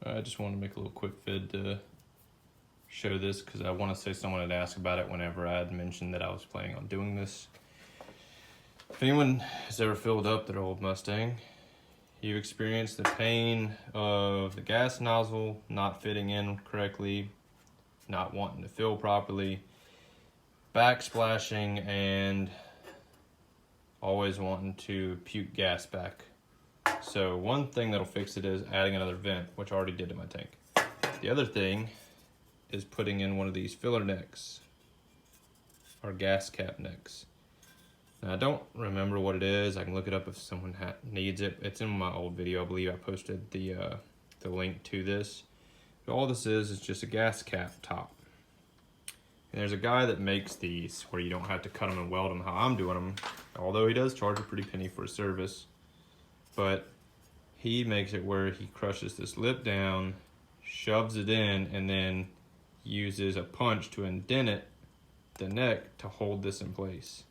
I just wanted to make a little quick vid to show this because I want to say someone had asked about it whenever I had mentioned that I was planning on doing this. If anyone has ever filled up their old Mustang, you experience the pain of the gas nozzle not fitting in correctly, not wanting to fill properly, backsplashing, and always wanting to puke gas back. So one thing that'll fix it is adding another vent, which I already did to my tank. The other thing is putting in one of these filler necks, or gas cap necks. Now, I don't remember what it is. I can look it up if someone needs it. It's in my old video. I believe I posted the link to this. But all this is just a gas cap top. And there's a guy that makes these where you don't have to cut them and weld them how I'm doing them, although he does charge a pretty penny for a service. But he makes it where he crushes this lip down, shoves it in, and then uses a punch to indent it, the neck, to hold this in place.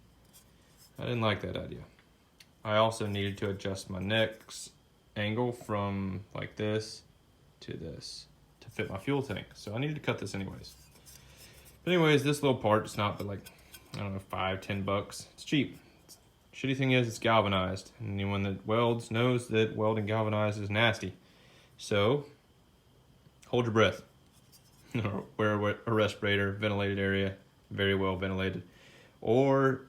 I didn't like that idea. I also needed to adjust my neck's angle from like this to this to fit my fuel tank. So I needed to cut this anyways. But anyways, this little part, it's not but like, I don't know, $5-10. It's cheap. Shitty thing is it's galvanized. And anyone that welds knows that welding galvanized is nasty. So hold your breath. Wear a respirator, ventilated area, very well ventilated. Or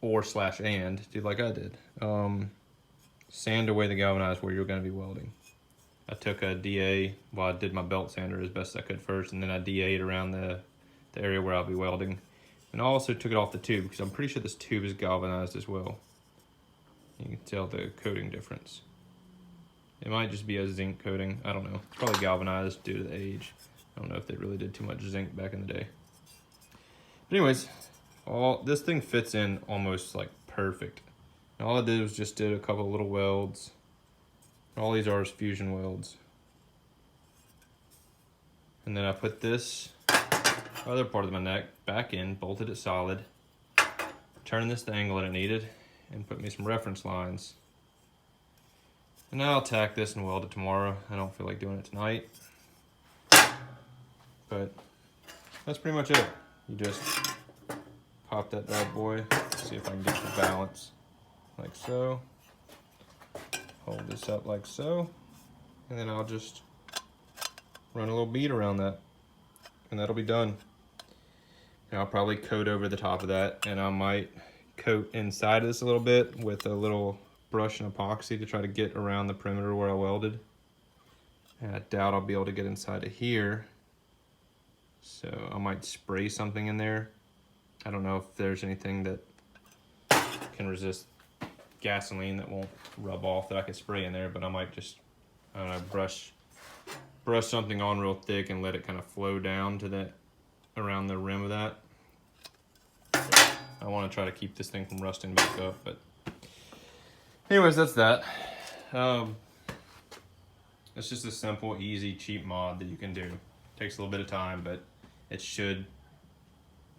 do like I did. Sand away the galvanized where you're going to be welding. I took a DA, well, I did my belt sander as best I could first, and then I DA'd around the area where I'll be welding. And I also took it off the tube because I'm pretty sure this tube is galvanized as well. You can tell the coating difference. It might just be a zinc coating. I don't know. It's probably galvanized due to the age. I don't know if they really did too much zinc back in the day. But anyways, this thing fits in almost like perfect. And all I did was just did a couple little welds. All these are is fusion welds. And then I put this other part of my neck back in, bolted it solid, turned this the angle that it needed, and put me some reference lines. And now I'll tack this and weld it tomorrow. I don't feel like doing it tonight. But that's pretty much it. You just pop that bad boy, see if I can get the balance, like so. Hold this up like so, and then I'll just run a little bead around that, and that'll be done. And I'll probably coat over the top of that, and I might coat inside of this a little bit with a little brush and epoxy to try to get around the perimeter where I welded. And I doubt I'll be able to get inside of here, so I might spray something in there. I don't know if there's anything that can resist gasoline that won't rub off that I could spray in there, but I might just, I don't know, brush something on real thick and let it kind of flow down to that, around the rim of that. I want to try to keep this thing from rusting back up, but anyways, that's that. It's just a simple, easy, cheap mod that you can do. Takes a little bit of time, but it should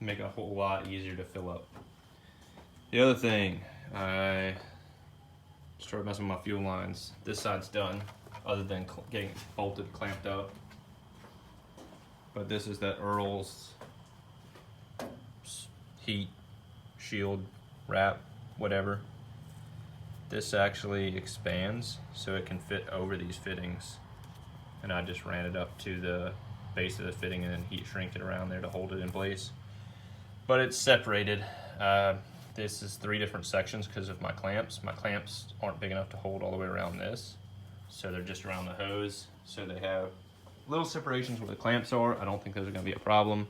make it a whole lot easier to fill up. The other thing, I started messing with my fuel lines. This side's done, other than getting it bolted, clamped up. But this is that Earl's heat shield wrap, whatever. This actually expands so it can fit over these fittings. And I just ran it up to the base of the fitting and then heat shrinked it around there to hold it in place. But it's separated. This is 3 different sections because of my clamps. My clamps aren't big enough to hold all the way around this, so they're just around the hose. So they have little separations where the clamps are. I don't think those are going to be a problem.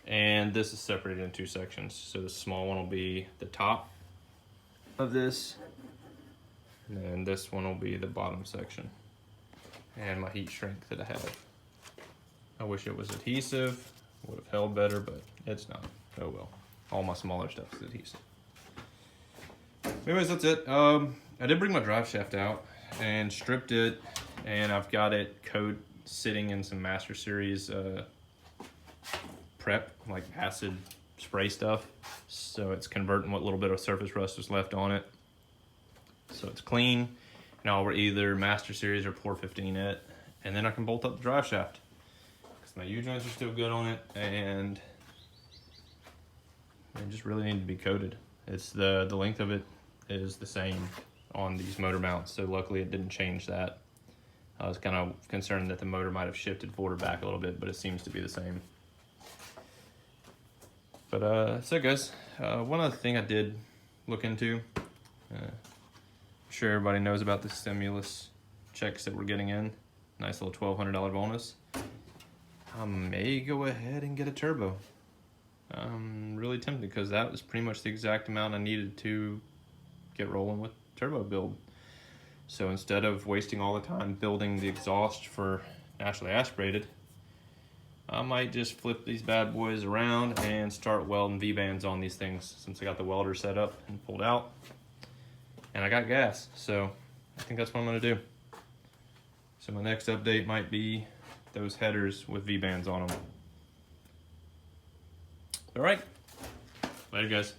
And this is separated in 2 sections. So the small one will be the top of this, and then this one will be the bottom section. And my heat shrink that I have. I wish it was adhesive, would have held better, but it's not. Oh well. All my smaller stuff is adhesive. Anyways, that's it. I did bring my drive shaft out and stripped it, and I've got it sitting in some Master Series prep, like acid spray stuff. So it's converting what little bit of surface rust was left on it. So it's clean. And I'll either Master Series or Pour 15 it and then I can bolt up the drive shaft because my U-joints are still good on it, and they just really need to be coated. It's the length of it is the same on these motor mounts, so luckily it didn't change that. I was kind of concerned that the motor might have shifted forward or back a little bit, but it seems to be the same. But so guys, one other thing I did look into, I'm sure everybody knows about the stimulus checks that we're getting in. Nice little $1,200 bonus. I may go ahead and get a turbo. I'm really tempted because that was pretty much the exact amount I needed to get rolling with turbo build. So instead of wasting all the time building the exhaust for naturally aspirated, I might just flip these bad boys around and start welding V-bands on these things, since I got the welder set up and pulled out and I got gas. So I think that's what I'm gonna do. So my next update might be those headers with V-bands on them. All right, later guys.